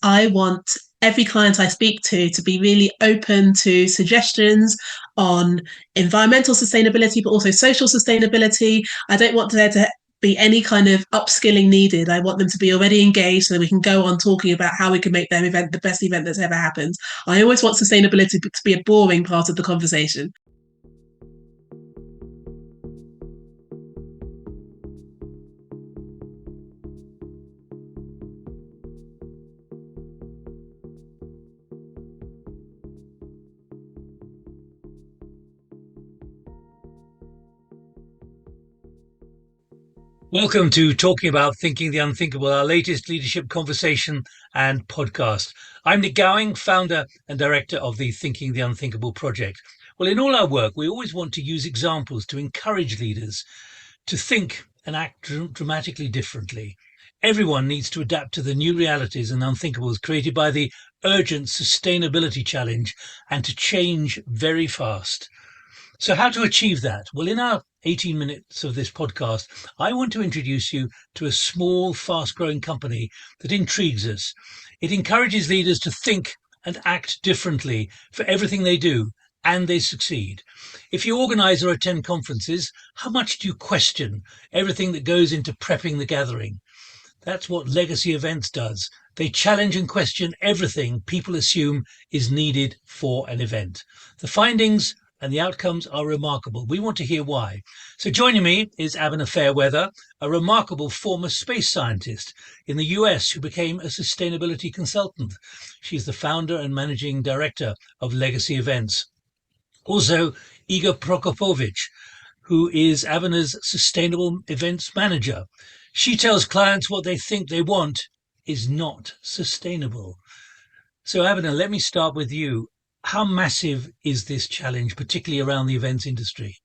I want every client I speak to be really open to suggestions on environmental sustainability, but also social sustainability. I don't want there to be any kind of upskilling needed. I want them to be already engaged so that we can go on talking about how we can make their event the best event that's ever happened. I always want sustainability to be a boring part of the conversation. Welcome to Talking About Thinking the Unthinkable, our latest leadership conversation and podcast. I'm Nick Gowing, founder and director of the Thinking the Unthinkable project. Well, in all our work, we always want to use examples to encourage leaders to think and act dramatically differently. Everyone needs to adapt to the new realities and unthinkables created by the urgent sustainability challenge and to change very fast. So how to achieve that? Well, in our 18 minutes of this podcast, I want to introduce you to a small, fast-growing company that intrigues us. It encourages leaders to think and act differently for everything they do, and they succeed. If you organize or attend conferences, how much do you question everything that goes into prepping the gathering? That's what Legacy Events does. They challenge and question everything people assume is needed for an event. The findings and the outcomes are remarkable. We want to hear why. So joining me is Abena Fairweather, a remarkable former space scientist in the US who became a sustainability consultant. She's the founder and managing director of Legacy Events. Also, Igor Prokopowicz, who is Abena's sustainable events manager. She tells clients what they think they want is not sustainable. So Abena, let me start with you. How massive is this challenge, particularly around the events industry?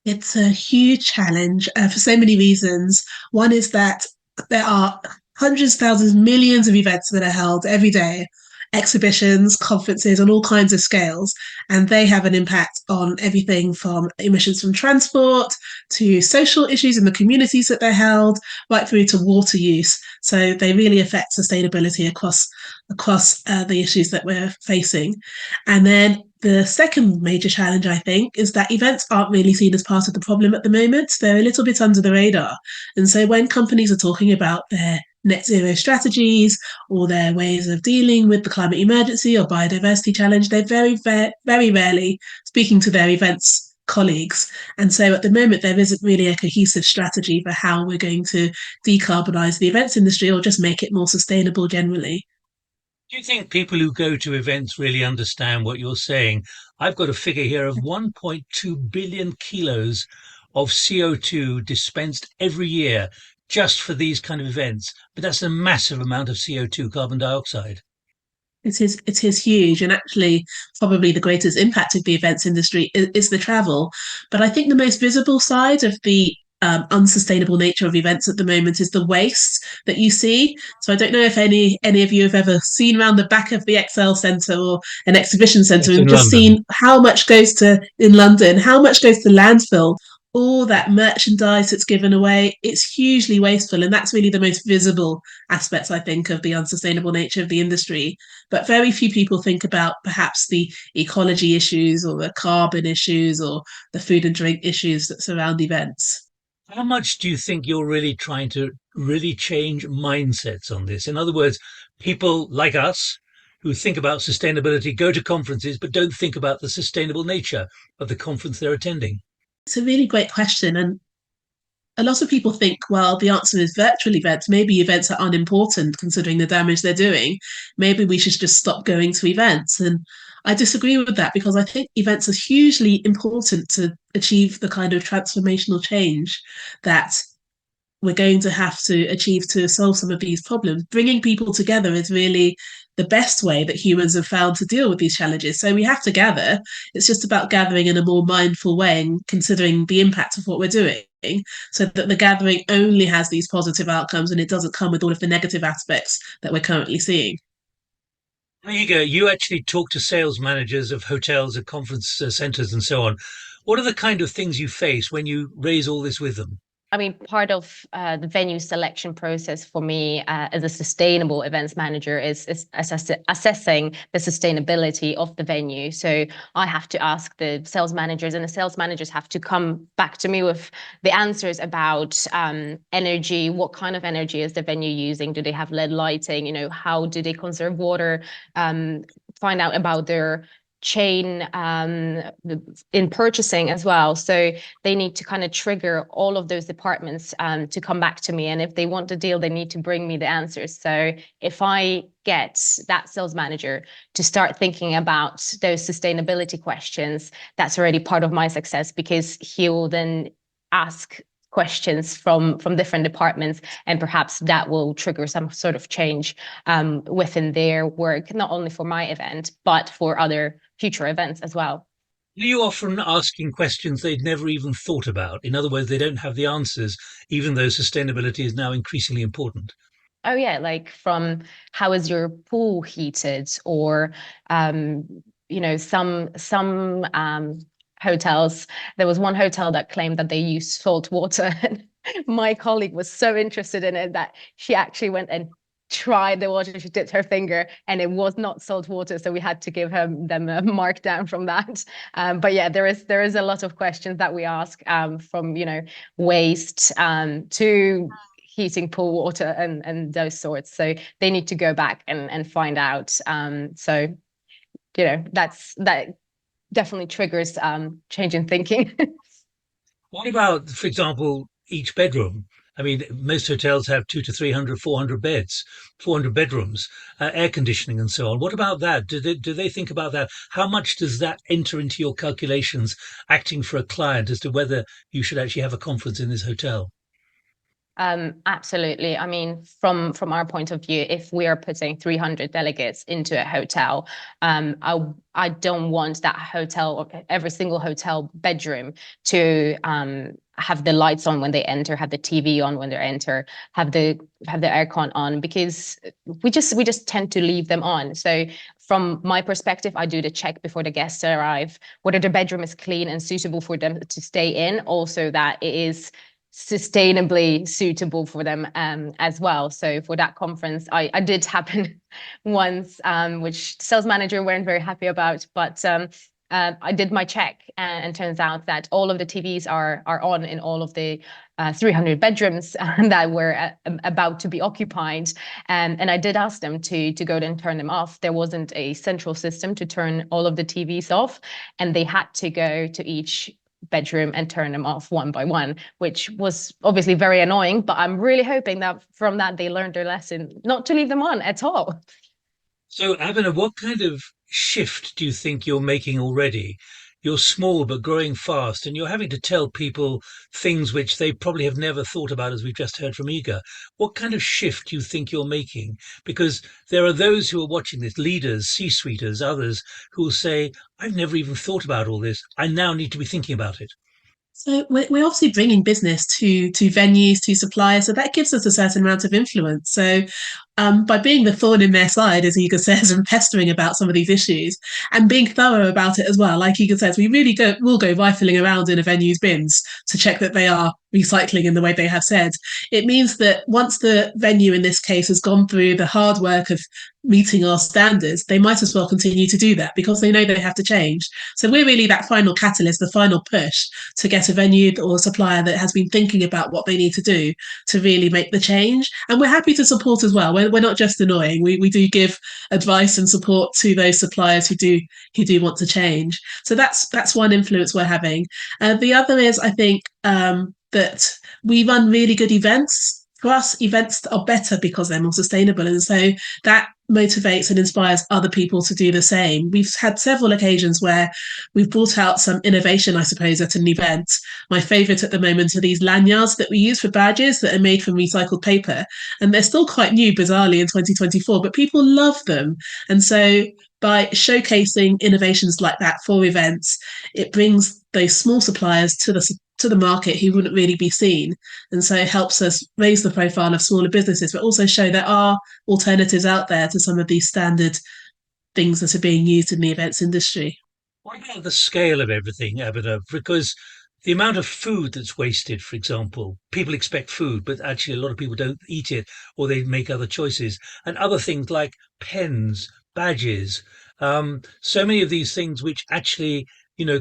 It's a huge challenge for so many reasons. One is that there are hundreds, thousands, millions of events that are held every day, exhibitions, conferences on all kinds of scales, and they have an impact on everything from emissions from transport to social issues in the communities that they're held, right through to water use. So they really affect sustainability across the issues that we're facing. And then the second major challenge, I think, is that events aren't really seen as part of the problem at the moment. They're a little bit under the radar. And so when companies are talking about their net zero strategies or their ways of dealing with the climate emergency or biodiversity challenge, they're very rarely speaking to their events colleagues. And so at the moment, there isn't really a cohesive strategy for how we're going to decarbonize the events industry or just make it more sustainable generally. Do you think people who go to events really understand what you're saying? I've got a figure here of 1.2 billion kilos of CO2 dispensed every year just for these kind of events. But that's a massive amount of CO2, carbon dioxide. It is huge, and actually, probably the greatest impact of the events industry is the travel. But I think the most visible side of the unsustainable nature of events at the moment is the waste that you see. So I don't know if any of you have ever seen around the back of the Excel Centre or an exhibition centre Yes, and in just London. seen how much goes to in London, how much goes to landfill, all that merchandise that's given away. It's hugely wasteful, and that's really the most visible aspects, I think, of the unsustainable nature of the industry. But very few people think about perhaps the ecology issues or the carbon issues or the food and drink issues that surround events. How much do you think you're really trying to really change mindsets on this? In other words, people like us who think about sustainability go to conferences but don't think about the sustainable nature of the conference they're attending. It's a really great question. And a lot of people think, well, the answer is virtual events. Maybe events are unimportant considering the damage they're doing. Maybe we should just stop going to events. And I disagree with that because I think events are hugely important to achieve the kind of transformational change that we're going to have to achieve to solve some of these problems. Bringing people together is really the best way that humans have found to deal with these challenges. So we have to gather. It's just about gathering in a more mindful way and considering the impact of what we're doing so that the gathering only has these positive outcomes and it doesn't come with all of the negative aspects that we're currently seeing. There you go. You actually talk to sales managers of hotels and conference centers and so on. What are the kind of things you face when you raise all this with them? I mean, part of the venue selection process for me as a sustainable events manager is assessing the sustainability of the venue. So I have to ask the sales managers, and the sales managers have to come back to me with the answers about energy. What kind of energy is the venue using? Do they have LED lighting? You know, how do they conserve water? Find out about their chain in purchasing as well. So they need to kind of trigger all of those departments to come back to me. And if they want a deal, they need to bring me the answers. So if I get that sales manager to start thinking about those sustainability questions, that's already part of my success, because he will then ask questions from different departments, and perhaps that will trigger some sort of change within their work, not only for my event, but for other future events as well. Are you often asking questions they'd never even thought about? In other words, they don't have the answers, even though sustainability is now increasingly important. Oh yeah, like from how is your pool heated, or um, some hotels. There was one hotel that claimed that they use salt water. My colleague was so interested in it that she actually went and tried the water. She dipped her finger, and it was not salt water, so we had to give them a mark down from that. But yeah, there is a lot of questions that we ask, from waste to heating pool water and those sorts. So they need to go back and find out. So that definitely triggers change in thinking. What about, for example, each bedroom? I mean, most hotels have 200 to 300, 400 beds, 400 bedrooms, air conditioning, and so on. What about that? Do they think about that? How much does that enter into your calculations, acting for a client, as to whether you should actually have a conference in this hotel? Absolutely. I mean, from our point of view, if we are putting 300 delegates into a hotel, I don't want that hotel, or every single hotel bedroom, to have the lights on when they enter, have the TV on when they enter, have the aircon on, because we just tend to leave them on. So from my perspective, I do the check before the guests arrive, whether the bedroom is clean and suitable for them to stay in, also that it is sustainably suitable for them as well. So for that conference, I did happen once, which the sales manager weren't very happy about, but I did my check, and turns out that all of the TVs are on in all of the 300 bedrooms that were about to be occupied. And I did ask them to go and turn them off. There wasn't a central system to turn all of the TVs off, and they had to go to each bedroom and turn them off one by one, which was obviously very annoying. But I'm really hoping that from that they learned their lesson not to leave them on at all. So, Abena, what kind of shift do you think you're making already? You're small but growing fast, and you're having to tell people things which they probably have never thought about, as we've just heard from Iga. What kind of shift do you think you're making? Because there are those who are watching this, leaders, C-suiters, others, who will say, I've never even thought about all this. I now need to be thinking about it. So we're obviously bringing business to venues, to suppliers, so that gives us a certain amount of influence. So by being the thorn in their side, as Igor says, and pestering about some of these issues, and being thorough about it as well, like Igor says, we really will go rifling around in a venue's bins to check that they are recycling in the way they have said. It means that once the venue in this case has gone through the hard work of meeting our standards, they might as well continue to do that because they know they have to change. So we're really that final catalyst, the final push to get a venue or a supplier that has been thinking about what they need to do to really make the change. And we're happy to support as well. We're not just annoying. We do give advice and support to those suppliers who do want to change. So that's one influence we're having. The other is, I think, that we run really good events. For us, events are better because they're more sustainable. And so that motivates and inspires other people to do the same. We've had several occasions where we've brought out some innovation, I suppose, at an event. My favourite at the moment are these lanyards that we use for badges that are made from recycled paper. And they're still quite new, bizarrely, in 2024, but people love them. And so by showcasing innovations like that for events, it brings those small suppliers to the market who wouldn't really be seen. And so it helps us raise the profile of smaller businesses, but also show there are alternatives out there to some of these standard things that are being used in the events industry. What about the scale of everything, Abena? Because The amount of food that's wasted, for example, people expect food, but actually a lot of people don't eat it or they make other choices. And other things like pens, badges, so many of these things which actually,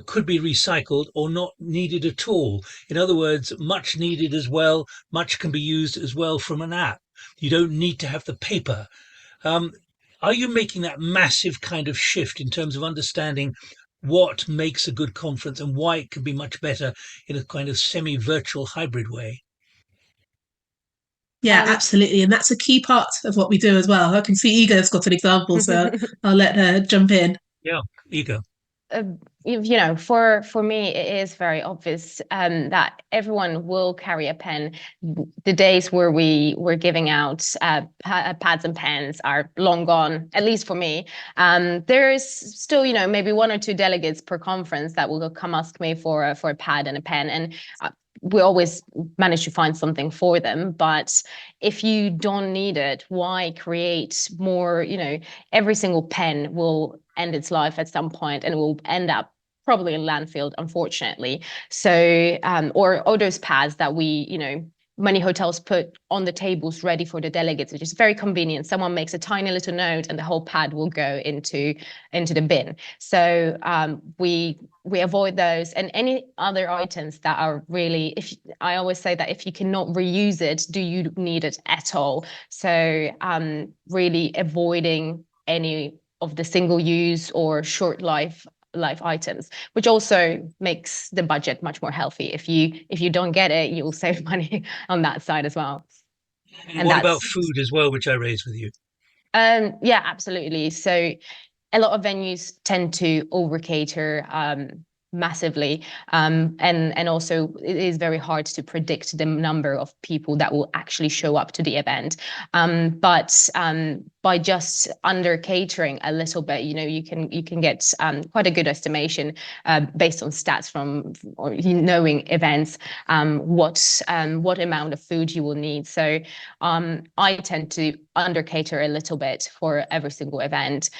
could be recycled or not needed at all. In other words, much needed as well, much can be used as well from an app. You don't need to have the paper. Um, are you making that massive kind of shift in terms of understanding what makes a good conference and why it can be much better in a kind of semi-virtual hybrid way? Yeah, Um, absolutely. And that's a key part of what we do as well. I can see Ego's got an example, so I'll let her jump in. Yeah, ego. uh, for me, it is very obvious that everyone will carry a pen. The days where we were giving out pads and pens are long gone, at least for me. There is still, maybe one or two delegates per conference that will come ask me for a pad and a pen, and we always manage to find something for them. But if you don't need it, why create more? Every single pen will end its life at some point and will end up probably in landfill, unfortunately. So, or those pads that many hotels put on the tables ready for the delegates, which is very convenient. Someone makes a tiny little note and the whole pad will go into the bin. So we avoid those and any other items that are really, if I always say that if you cannot reuse it, do you need it at all? So really avoiding any of the single use or short life items, which also makes the budget much more healthy. If you don't get it, you'll save money on that side as well. And And what about that's food as well, which I raised with you? yeah, absolutely. So a lot of venues tend to over cater massively, and also it is very hard to predict the number of people that will actually show up to the event. But by just under catering a little bit, you can get quite a good estimation based on stats from or knowing events, what amount of food you will need. So I tend to under cater a little bit for every single event,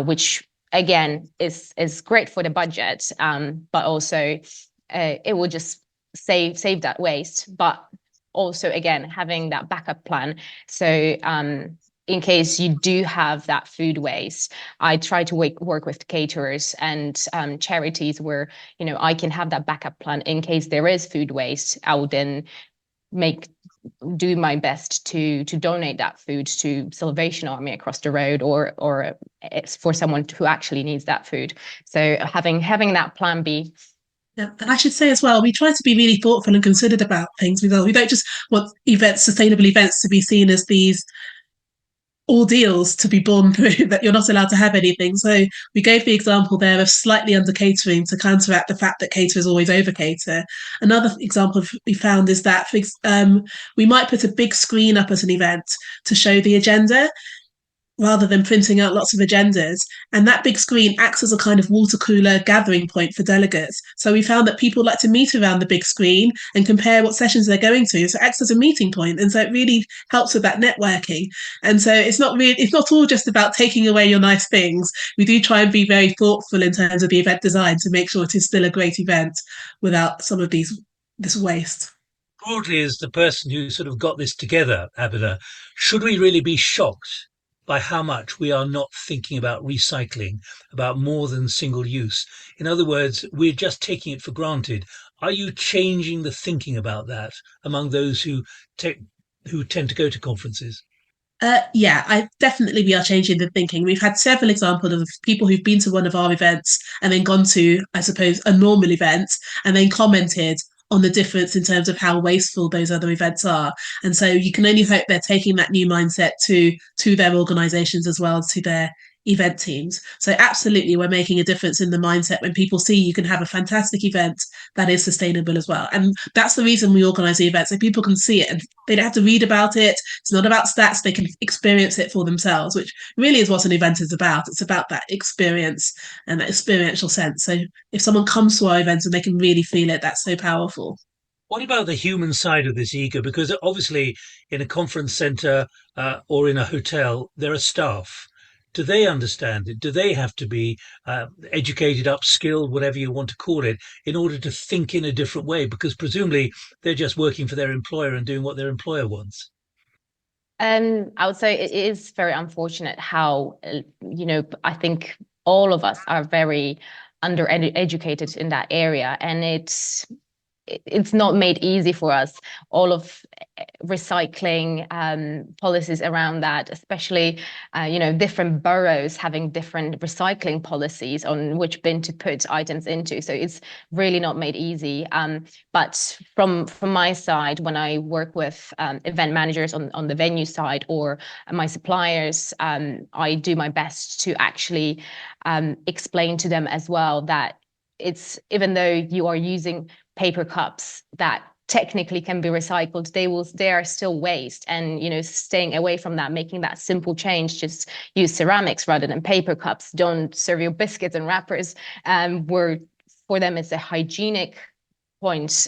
which again is great for the budget, but also it will just save that waste. But also again having that backup plan. So in case you do have that food waste, I try to work with caterers and charities where I can have that backup plan in case there is food waste. I will then do my best to donate that food to Salvation Army across the road, or it's for someone who actually needs that food. So having that plan B. Yeah, and I should say as well, we try to be really thoughtful and considered about things. We don't just want sustainable events to be seen as these ordeals to be born through that you're not allowed to have anything. So we gave the example there of slightly under catering to counteract the fact that caterers always over cater. Another example we found is that we might put a big screen up at an event to show the agenda, rather than printing out lots of agendas. And that big screen acts as a kind of water cooler gathering point for delegates. So we found that people like to meet around the big screen and compare what sessions they're going to. So it acts as a meeting point. And so it really helps with that networking. And so it's not all just about taking away your nice things. We do try and be very thoughtful in terms of the event design to make sure it is still a great event without some of this waste. Broadly, as the person who sort of got this together, Abena, should we really be shocked by how much we are not thinking about recycling, about more than single use? In other words, we're just taking it for granted. Are you changing the thinking about that among those who tend to go to conferences? Yeah, we are changing the thinking. We've had several examples of people who've been to one of our events and then gone to, I suppose, a normal event and then commented on the difference in terms of how wasteful those other events are. And so you can only hope they're taking that new mindset to their organizations as well, to their event teams. So absolutely, we're making a difference in the mindset when people see you can have a fantastic event that is sustainable as well. And that's the reason we organize the event, so people can see it and they don't have to read about it. It's not about stats, they can experience it for themselves, which really is what an event is about. It's about that experience and that experiential sense. So if someone comes to our events and they can really feel it, that's so powerful. What about the human side of this ego? Because obviously, in a conference center or in a hotel, there are staff. Do they understand it? Do they have to be educated, upskilled, whatever you want to call it, in order to think in a different way? Because presumably they're just working for their employer and doing what their employer wants. I would say it is very unfortunate how, I think all of us are very educated in that area, and it's not made easy for us. All of recycling policies around that, especially different boroughs having different recycling policies on which bin to put items into. So it's really not made easy. But from my side, when I work with event managers on the venue side or my suppliers, I do my best to actually explain to them as well that it's, even though you are using paper cups that technically can be recycled, they are still waste. And staying away from that, making that simple change, just use ceramics rather than paper cups, don't serve your biscuits and wrappers, where for them it's a hygienic point.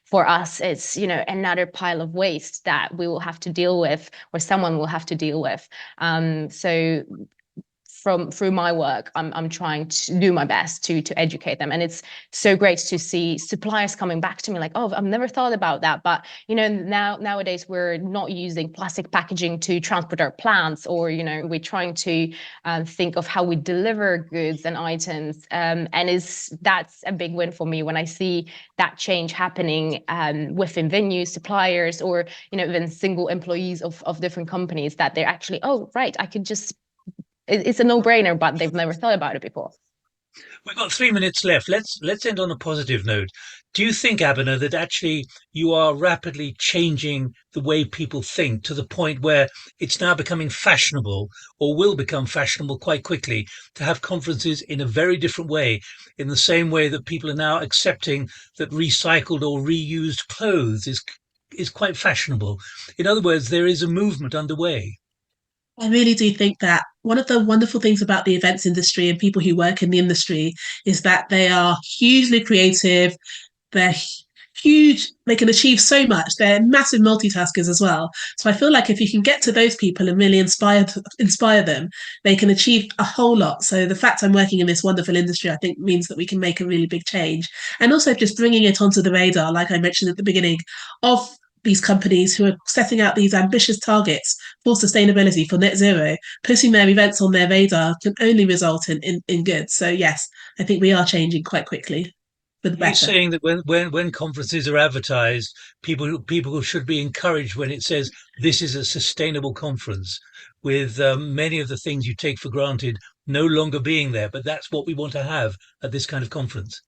For us it's another pile of waste that we will have to deal with, or someone will have to deal with. So through my work, I'm trying to do my best to educate them, and it's so great to see suppliers coming back to me like, oh, I've never thought about that, but nowadays we're not using plastic packaging to transport our plants, or we're trying to think of how we deliver goods and items, and that's a big win for me when I see that change happening within venues, suppliers, or even single employees of different companies, that they're actually, oh right, I could just, it's a no-brainer, but they've never thought about it before. We've got 3 minutes left. Let's end on a positive note. Do you think, Abena, that actually you are rapidly changing the way people think to the point where it's now becoming fashionable, or will become fashionable quite quickly, to have conferences in a very different way, in the same way that people are now accepting that recycled or reused clothes is quite fashionable? In other words, there is a movement underway. I really do think that one of the wonderful things about the events industry and people who work in the industry is that they are hugely creative. They're huge. They can achieve so much. They're massive multitaskers as well. So I feel like if you can get to those people and really inspire them, they can achieve a whole lot. So the fact I'm working in this wonderful industry, I think, means that we can make a really big change. And also just bringing it onto the radar, like I mentioned at the beginning, of these companies who are setting out these ambitious targets for sustainability, for net zero, putting their events on their radar can only result in good. So yes, I think we are changing quite quickly for the Are you better. saying that when conferences are advertised, people should be encouraged when it says this is a sustainable conference, with many of the things you take for granted no longer being there, but that's what we want to have at this kind of conference?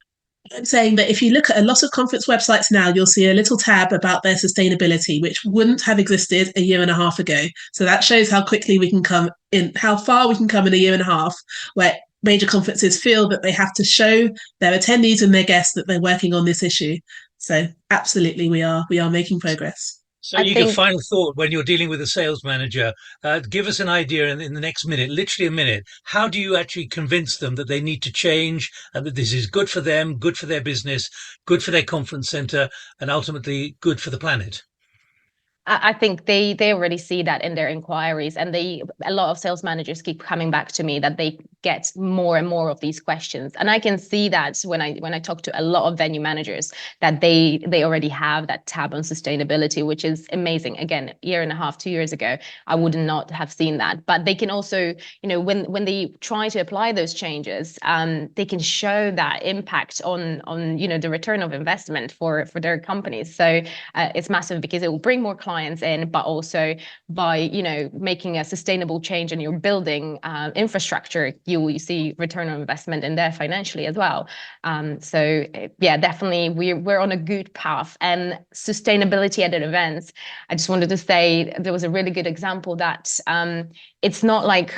I'm saying that if you look at a lot of conference websites now, you'll see a little tab about their sustainability, which wouldn't have existed a year and a half ago. So that shows how quickly we can come in, how far we can come in a year and a half, where major conferences feel that they have to show their attendees and their guests that they're working on this issue. So absolutely, we are making progress. So, I Yiga, think final thought when you're dealing with a sales manager, give us an idea in the next minute, literally a minute. How do you actually convince them that they need to change and that this is good for them, good for their business, good for their conference center, and ultimately good for the planet? I think they already see that in their inquiries, and a lot of sales managers keep coming back to me that they get more and more of these questions, and I can see that when I talk to a lot of venue managers, that they already have that tab on sustainability, which is amazing. Again, a year and a half, 2 years ago, I would not have seen that. But they can also, when they try to apply those changes, they can show that impact on the return of investment for their companies. So it's massive, because it will bring more clients in, but also by making a sustainable change in your building infrastructure, you see return on investment in there financially as well. So yeah, definitely we're on a good path. And sustainability at events, I just wanted to say there was a really good example that it's not like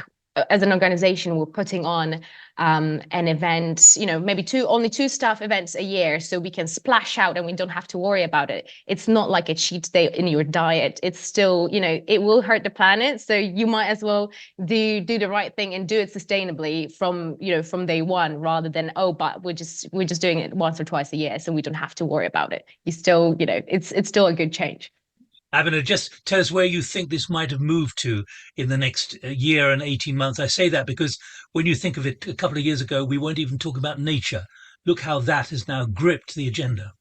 as an organization we're putting on an event, maybe only two staff events a year, so we can splash out and we don't have to worry about it. It's not like a cheat day in your diet. It's still, it will hurt the planet, so you might as well do the right thing and do it sustainably from day one, rather than, oh, but we're just doing it once or twice a year, so we don't have to worry about it. You still, it's still a good change. Abena, just tell us where you think this might have moved to in the next year and 18 months. I say that because when you think of it, a couple of years ago, we weren't even talking about nature. Look how that has now gripped the agenda.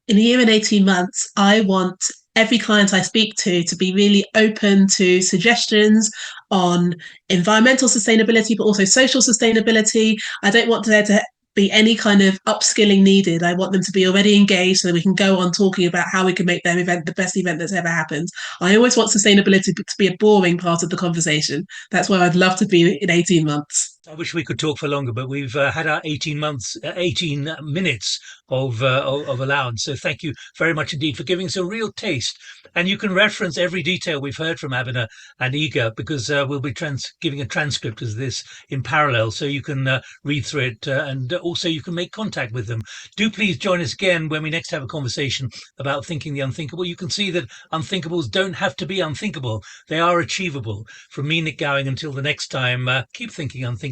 In a year and 18 months, I want every client I speak to be really open to suggestions on environmental sustainability, but also social sustainability. I don't want there to be any kind of upskilling needed. I want them to be already engaged so that we can go on talking about how we can make their event the best event that's ever happened. I always want sustainability to be a boring part of the conversation. That's where I'd love to be in 18 months. I wish we could talk for longer, but we've had our 18 months, 18 minutes of allowance. So thank you very much indeed for giving us a real taste. And you can reference every detail we've heard from Abena and Iga, because we'll be giving a transcript of this in parallel. So you can read through it and also you can make contact with them. Do please join us again when we next have a conversation about thinking the unthinkable. You can see that unthinkables don't have to be unthinkable. They are achievable. From me, Nick Gowing, until the next time, keep thinking unthinkables.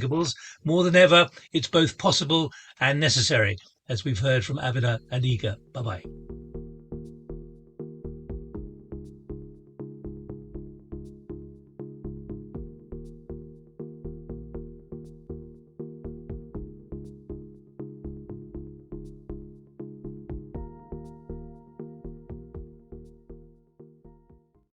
More than ever, it's both possible and necessary, as we've heard from Abena and Iga. Bye-bye.